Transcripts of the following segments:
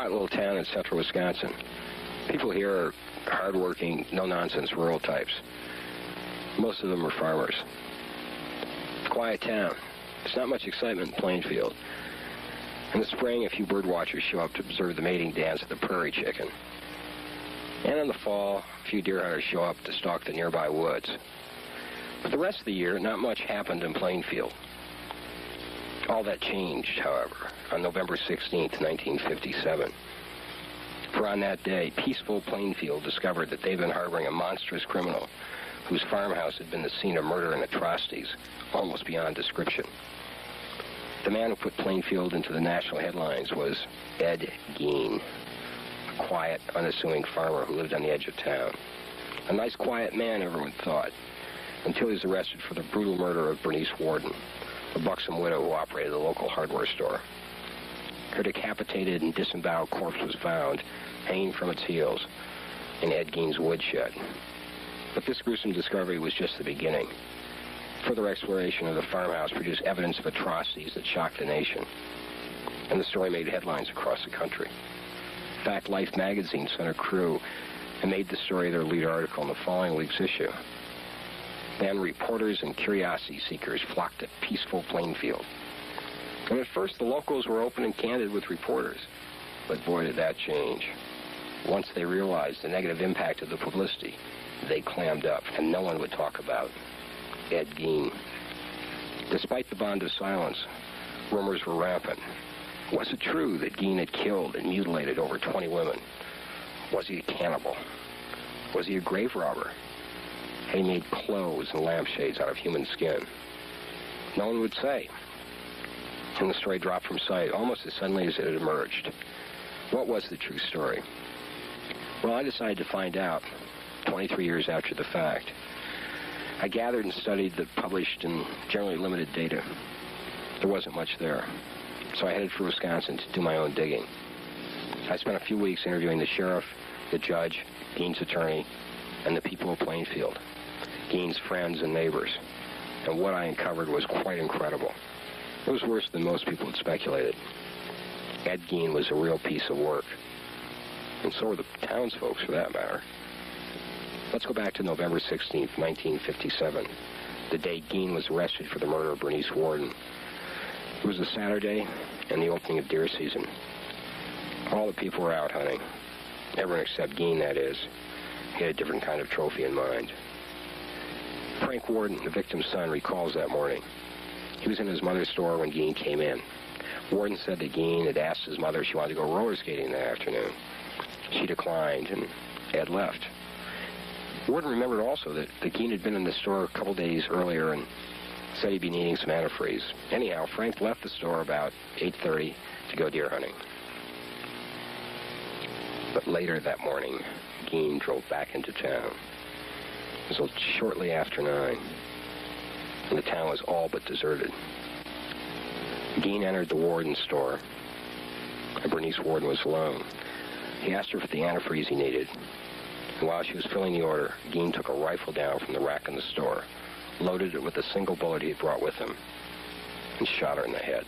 quiet little town in central Wisconsin. People here are hard-working, no-nonsense rural types. Most of them are farmers. Quiet town. There's not much excitement in Plainfield. In the spring, a few bird watchers show up to observe the mating dance of the prairie chicken. And in the fall, a few deer hunters show up to stalk the nearby woods. But the rest of the year, not much happened in Plainfield. All that changed, however, on November 16th, 1957. For on that day, peaceful Plainfield discovered that they'd been harboring a monstrous criminal whose farmhouse had been the scene of murder and atrocities almost beyond description. The man who put Plainfield into the national headlines was Ed Gein, a quiet, unassuming farmer who lived on the edge of town. A nice, quiet man, everyone thought, until he was arrested for the brutal murder of Bernice Warden, a buxom widow who operated a local hardware store. Her decapitated and disemboweled corpse was found, hanging from its heels, in Ed Gein's woodshed. But this gruesome discovery was just the beginning. Further exploration of the farmhouse produced evidence of atrocities that shocked the nation, and the story made headlines across the country. In fact, Life magazine sent a crew and made the story their lead article in the following week's issue. Then reporters and curiosity seekers flocked to peaceful Plainfield. And at first, the locals were open and candid with reporters. But boy, did that change. Once they realized the negative impact of the publicity, they clammed up, and no one would talk about Ed Gein. Despite the bond of silence, rumors were rampant. Was it true that Gein had killed and mutilated over 20 women? Was he a cannibal? Was he a grave robber? Had he made clothes and lampshades out of human skin? No one would say. And the story dropped from sight almost as suddenly as it had emerged. What was the true story? Well, I decided to find out 23 years after the fact. I gathered and studied the published and generally limited data. There wasn't much there. So I headed for Wisconsin to do my own digging. I spent a few weeks interviewing the sheriff, the judge, Gein's attorney, and the people of Plainfield, Gein's friends and neighbors. And what I uncovered was quite incredible. It was worse than most people had speculated. Ed Gein was a real piece of work. And so were the townsfolk, for that matter. Let's go back to November 16th, 1957, the day Gein was arrested for the murder of Bernice Warden. It was a Saturday and the opening of deer season. All the people were out hunting. Everyone except Gein, that is. He had a different kind of trophy in mind. Frank Warden, the victim's son, recalls that morning. He was in his mother's store when Gein came in. Warden said that Gein had asked his mother if she wanted to go roller skating that afternoon. She declined, and Ed left. Warden remembered also that Gein had been in the store a couple days earlier and said he'd be needing some antifreeze. Anyhow, Frank left the store about 8:30 to go deer hunting. But later that morning, Gein drove back into town. It was shortly after 9, and the town was all but deserted. Gein entered the Warden's store, and Bernice Warden was alone. He asked her for the antifreeze he needed, and while she was filling the order, Gein took a rifle down from the rack in the store, loaded it with a single bullet he had brought with him, and shot her in the head.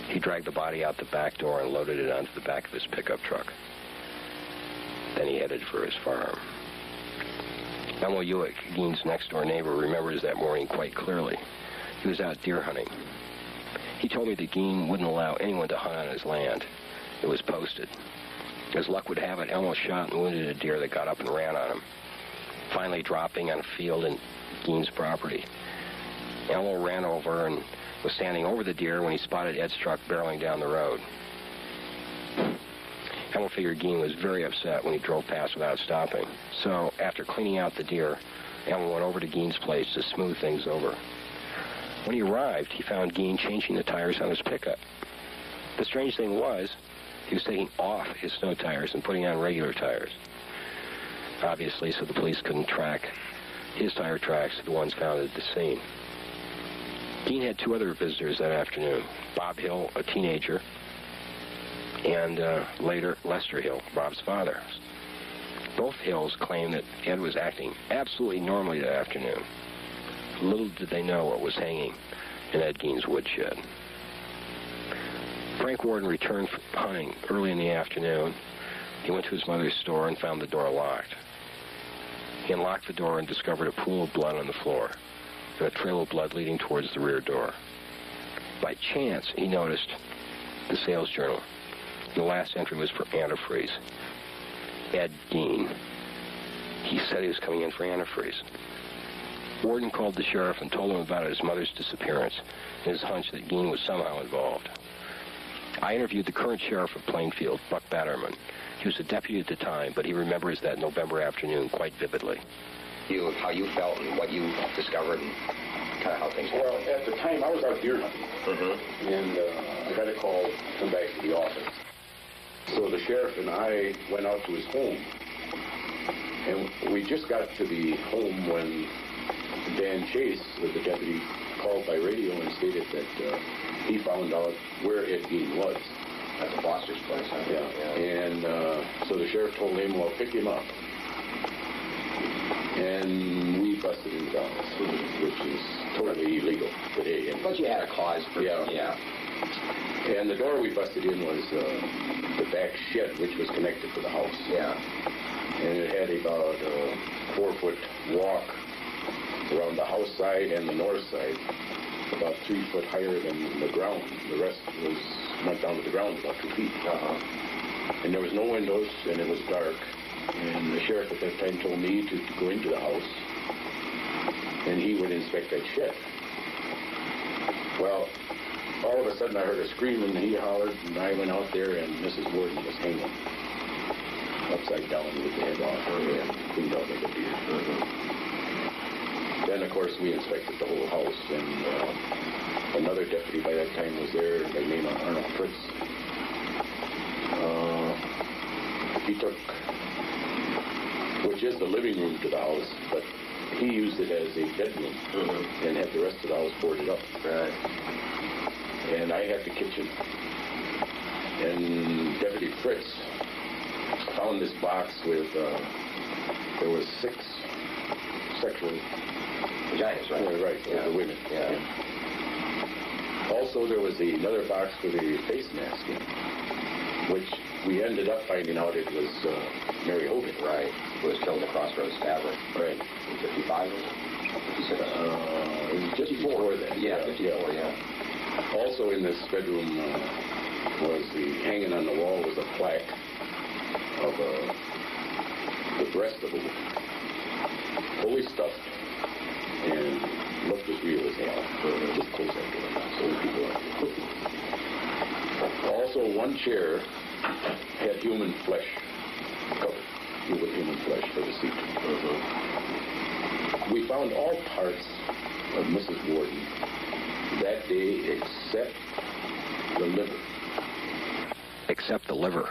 He dragged the body out the back door and loaded it onto the back of his pickup truck. Then he headed for his farm. Elmo Ewick, Gein's next-door neighbor, remembers that morning quite clearly. He was out deer hunting. He told me that Gein wouldn't allow anyone to hunt on his land. It was posted. As luck would have it, Elmo shot and wounded a deer that got up and ran on him, finally dropping on a field in Gein's property. Elmo ran over and was standing over the deer when he spotted Ed's truck barreling down the road. Elmo figured Gein was very upset when he drove past without stopping. So, after cleaning out the deer, Elmo went over to Gein's place to smooth things over. When he arrived, he found Gein changing the tires on his pickup. The strange thing was, he was taking off his snow tires and putting on regular tires. Obviously, so the police couldn't track his tire tracks to the ones found at the scene. Gein had 2 other visitors that afternoon, Bob Hill, a teenager, and later Lester Hill, Bob's father. Both Hills claimed that Ed was acting absolutely normally that afternoon. Little did they know what was hanging in Ed Gein's woodshed. Frank Warden returned from hunting early in the afternoon. He went to his mother's store and found the door locked. He unlocked the door and discovered a pool of blood on the floor and a trail of blood leading towards the rear door. By chance, he noticed the sales journal. The last entry was for antifreeze. Ed Gein. He said he was coming in for antifreeze. Warden called the sheriff and told him about his mother's disappearance and his hunch that Gein was somehow involved. I interviewed the current sheriff of Plainfield, Buck Batterman. He was a deputy at the time, but he remembers that November afternoon quite vividly. How you felt and what you discovered and kind of how things happened. Well, at the time, I was out deer hunting, and I got a call to come back to the office. So the sheriff and I went out to his home, and we just got to the home when Dan Chase, the deputy, called by radio and stated that he found out where Ed Gein was. At the Foster's place, huh? Yeah. And so the sheriff told him, well, pick him up. And we busted him down, which is totally illegal today. But you had a cause for yeah. And the door we busted in was the back shed, which was connected to the house. Yeah. And it had about a 4-foot walk around the house side and the north side, about 3 foot higher than the ground. The rest went down to the ground about 2 feet. And there was no windows, and it was dark. And the sheriff at that time told me to go into the house, and he would inspect that shed. Well, all of a sudden I heard a scream, and he hollered, and I went out there, and Mrs. Warden was hanging upside down with the head off her and cleaned out like a deer. Then, of course, we inspected the whole house, and another deputy by that time was there by the name of Arnold Fritz. He took, which is the living room to the house, but he used it as a bedroom and had the rest of the house boarded up. Right. And I had the kitchen. And Deputy Fritz found this box with, there was 6 sexual vaginas, right? Yeah, right, yeah. The women. Yeah. Also, there was another box with a face mask in, which we ended up finding out it was Mary Hogan. Right. Who was killed in the Crossroads Tavern. Right. In 55, was it? 56? It was just before that. Yeah, 54, yeah. Also in this bedroom was hanging on the wall was a plaque of the breast of a woman, fully stuffed, and looked as real as hell. Just close that door now, so people are. Also, one chair had human flesh covered with human flesh for the seat. We found all parts of Mrs. Warden that day except the liver. Except the liver.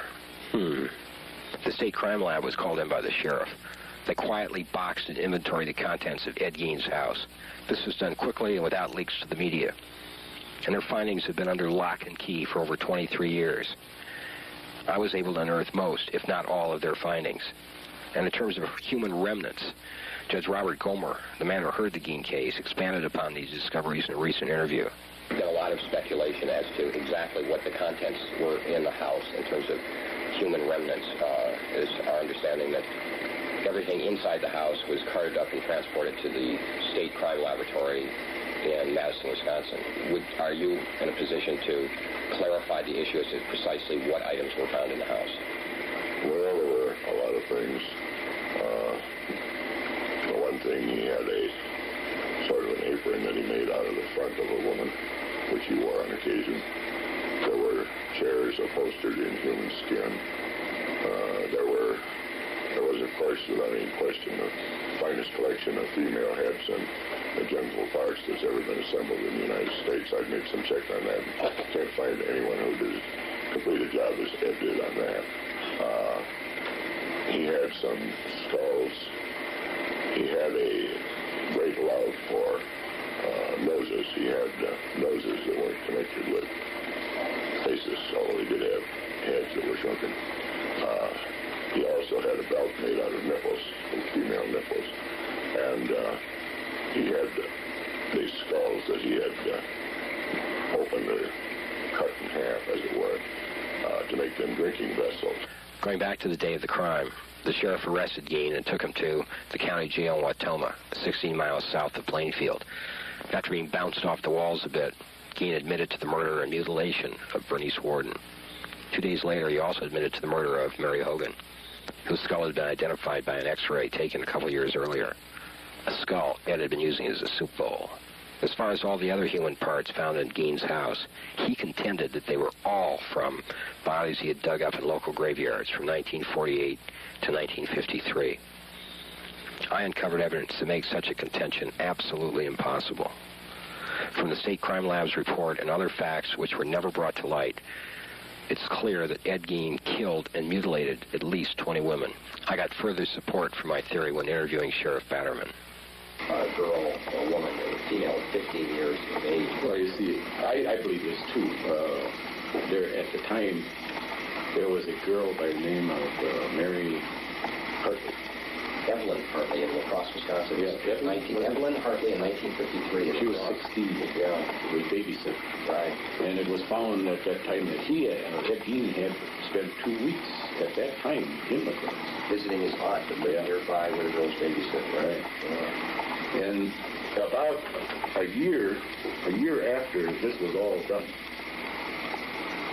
The state crime lab was called in by the sheriff. They quietly boxed and inventoried the contents of Ed Gein's house. This was done quickly and without leaks to the media. And their findings have been under lock and key for over 23 years. I was able to unearth most, if not all, of their findings. And in terms of human remnants, Judge Robert Gomer, the man who heard the Gein case, expanded upon these discoveries in a recent interview. There's been a lot of speculation as to exactly what the contents were in the house in terms of human remnants. Is our understanding that everything inside the house was carted up and transported to the state crime laboratory in Madison, Wisconsin. Are you in a position to clarify the issue as to precisely what items were found in the house? Well, there were a lot of things. For one thing, he had a sort of an apron that he made out of the front of a woman, which he wore on occasion. There were chairs upholstered in human skin. There was, of course, without any question, the finest collection of female heads and genital parts that's ever been assembled in the United States. I'd make some check on that. Can't find anyone who did complete a job as Ed did on that. He had some skulls. He had a great love for noses. He had noses that weren't connected with faces, although he did have heads that were shrunken. He also had a belt made out of nipples, female nipples. And he had these skulls that he had opened or cut in half, as it were, to make them drinking vessels. Going back to the day of the crime, the sheriff arrested Gein and took him to the county jail in Watoma, 16 miles south of Plainfield. After being bounced off the walls a bit, Gein admitted to the murder and mutilation of Bernice Warden. 2 days later, he also admitted to the murder of Mary Hogan, whose skull had been identified by an X-ray taken a couple years earlier, a skull Ed had been using as a soup bowl. As far as all the other human parts found in Gein's house, he contended that they were all from bodies he had dug up in local graveyards from 1948 to 1953. I uncovered evidence to make such a contention absolutely impossible. From the State Crime Lab's report and other facts which were never brought to light, it's clear that Ed Gein killed and mutilated at least 20 women. I got further support for my theory when interviewing Sheriff Batterman. A girl, a woman, a female, 15 years of age. Well, you see, I believe this too. There, at the time, there was a girl by the name of Mary Hartley. Evelyn Hartley in La Crosse, Wisconsin. Yeah, Evelyn Hartley in 1953. She was 16. Yeah. Was babysit. Right. And it was found at that time that Ed Gein had spent 2 weeks at that time in La Crosse. Visiting his aunt that lived nearby where the girls babysit. Right. And about a year after this was all done,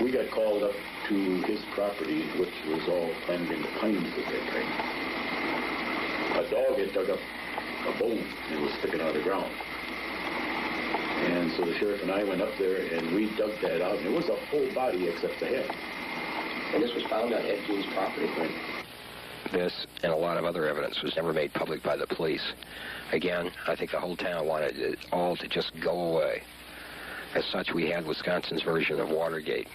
we got called up to his property, which was all planted in the pines at that time. A dog had dug up a bone and was sticking out of the ground. And so the sheriff and I went up there and we dug that out, and it was a whole body except the head. And this was found on Ed Gein's property. Right. This and a lot of other evidence was never made public by the police. Again, I think the whole town wanted it all to just go away. As such, we had Wisconsin's version of Watergate.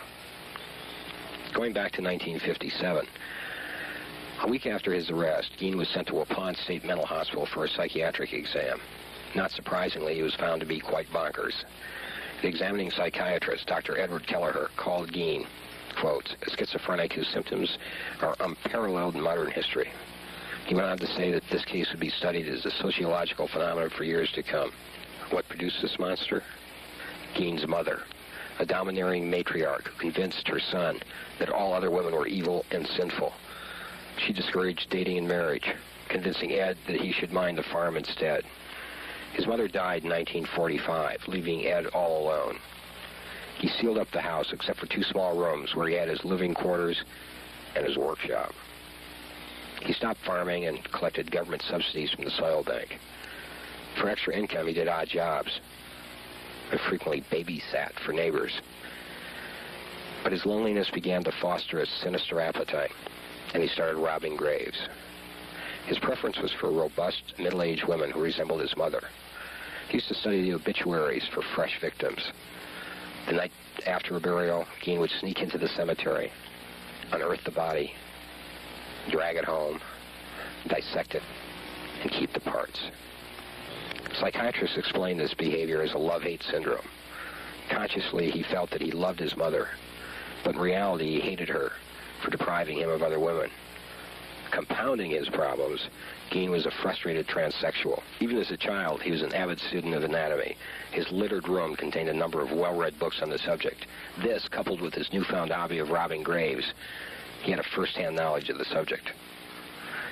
Going back to 1957, a week after his arrest, Gein was sent to Waupun State Mental Hospital for a psychiatric exam. Not surprisingly, he was found to be quite bonkers. The examining psychiatrist, Dr. Edward Kelleher, called Gein, quote, a schizophrenic whose symptoms are unparalleled in modern history. He went on to say that this case would be studied as a sociological phenomenon for years to come. What produced this monster? Gein's mother, a domineering matriarch who convinced her son that all other women were evil and sinful. She discouraged dating and marriage, convincing Ed that he should mind the farm instead. His mother died in 1945, leaving Ed all alone. He sealed up the house except for 2 small rooms where he had his living quarters and his workshop. He stopped farming and collected government subsidies from the soil bank. For extra income, he did odd jobs and frequently babysat for neighbors. But his loneliness began to foster a sinister appetite, and he started robbing graves. His preference was for robust, middle-aged women who resembled his mother. He used to study the obituaries for fresh victims. The night after a burial, Gein would sneak into the cemetery, unearth the body, drag it home, dissect it, and keep the parts. Psychiatrists explain this behavior as a love-hate syndrome. Consciously, he felt that he loved his mother, but in reality, he hated her for depriving him of other women. Compounding his problems, Gein was a frustrated transsexual. Even as a child, he was an avid student of anatomy. His littered room contained a number of well-read books on the subject. This, coupled with his newfound hobby of robbing graves, he had a first-hand knowledge of the subject.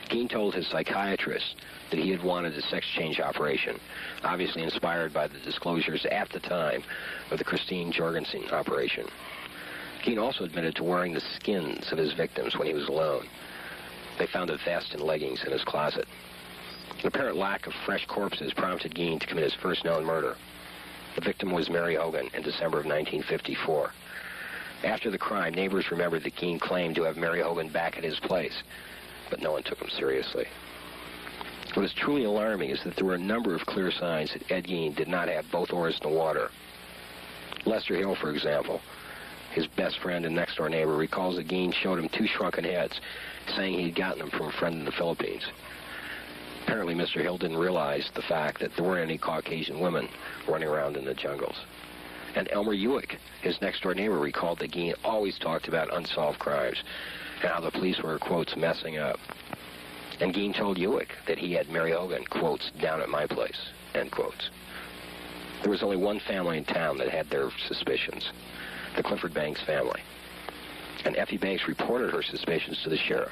Gein told his psychiatrist that he had wanted a sex change operation, obviously inspired by the disclosures at the time of the Christine Jorgensen operation. Gein also admitted to wearing the skins of his victims when he was alone. They found a vest and leggings in his closet. An apparent lack of fresh corpses prompted Gein to commit his first known murder. The victim was Mary Hogan in December of 1954. After the crime, neighbors remembered that Gein claimed to have Mary Hogan back at his place, but no one took him seriously. What is truly alarming is that there were a number of clear signs that Ed Gein did not have both oars in the water. Lester Hill, for example, his best friend and next-door neighbor, recalls that Gein showed him 2 shrunken heads, saying he'd gotten them from a friend in the Philippines. Apparently, Mr. Hill didn't realize the fact that there weren't any Caucasian women running around in the jungles. And Elmer Ewick, his next-door neighbor, recalled that Gein always talked about unsolved crimes and how the police were, quotes, messing up. And Gein told Ewick that he had Mary Hogan, quotes, down at my place, end quotes. There was only one family in town that had their suspicions. the Clifford Banks family. And Effie Banks reported her suspicions to the sheriff,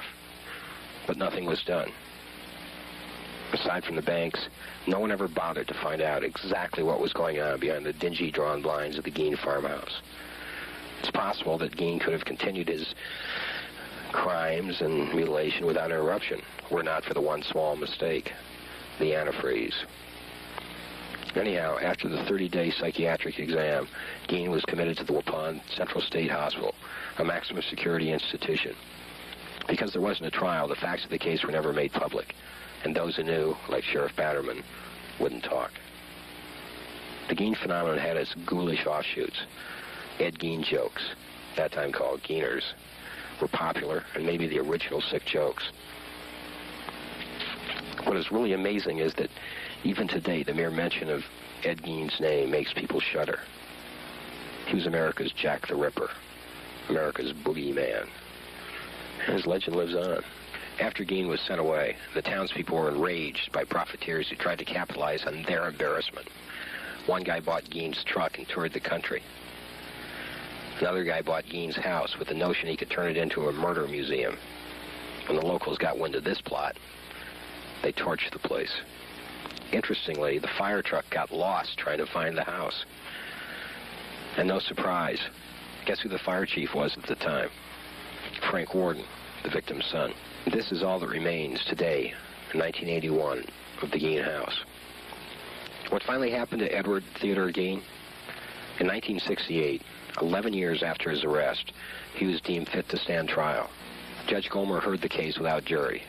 but nothing was done. Aside from the Banks, no one ever bothered to find out exactly what was going on behind the dingy drawn blinds of the Gein farmhouse. It's possible that Gein could have continued his crimes and mutilation without interruption, were not for the one small mistake, the antifreeze. Anyhow, after the 30-day psychiatric exam, Gein was committed to the Waupun Central State Hospital, a maximum security institution. Because there wasn't a trial, the facts of the case were never made public, and those who knew, like Sheriff Batterman, wouldn't talk. The Gein phenomenon had its ghoulish offshoots. Ed Gein jokes, that time called Geiners, were popular, and maybe the original sick jokes. What is really amazing is that even today, the mere mention of Ed Gein's name makes people shudder. He was America's Jack the Ripper, America's boogeyman. And his legend lives on. After Gein was sent away, the townspeople were enraged by profiteers who tried to capitalize on their embarrassment. One guy bought Gein's truck and toured the country. Another guy bought Gein's house with the notion he could turn it into a murder museum. When the locals got wind of this plot, they torched the place. Interestingly, the fire truck got lost trying to find the house. And no surprise, guess who the fire chief was at the time? Frank Warden, the victim's son. This is all that remains today, in 1981, of the Gein house. What finally happened to Edward Theodore Gein? In 1968, 11 years after his arrest, he was deemed fit to stand trial. Judge Gomer heard the case without jury.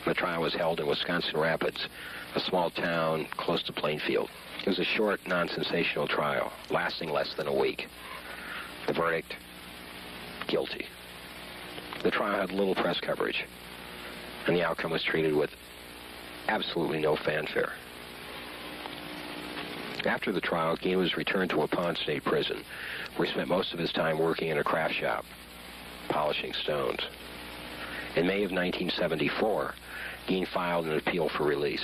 The trial was held in Wisconsin Rapids, a small town close to Plainfield. It was a short, non-sensational trial, lasting less than a week. The verdict, guilty. The trial had little press coverage, and the outcome was treated with absolutely no fanfare. After the trial, Gein was returned to Waupun State Prison, where he spent most of his time working in a craft shop, polishing stones. In May of 1974, Gein filed an appeal for release.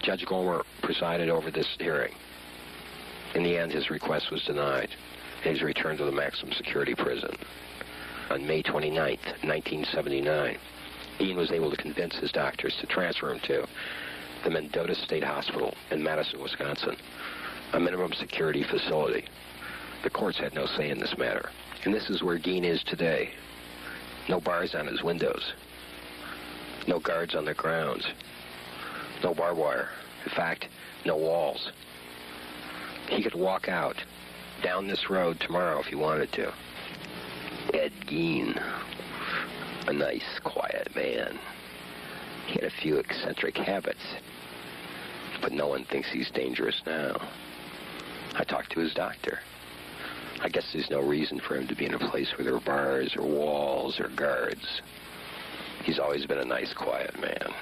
Judge Gomer presided over this hearing. In the end, his request was denied, and he was returned to the maximum security prison. On May 29th, 1979, Gein was able to convince his doctors to transfer him to the Mendota State Hospital in Madison, Wisconsin, a minimum security facility. The courts had no say in this matter. And this is where Gein is today. No bars on his windows. No guards on the grounds. No barbed wire. In fact, no walls. He could walk out down this road tomorrow if he wanted to. Ed Gein, a nice, quiet man. He had a few eccentric habits, but no one thinks he's dangerous now. I talked to his doctor. I guess there's no reason for him to be in a place where there are bars or walls or guards. He's always been a nice, quiet man.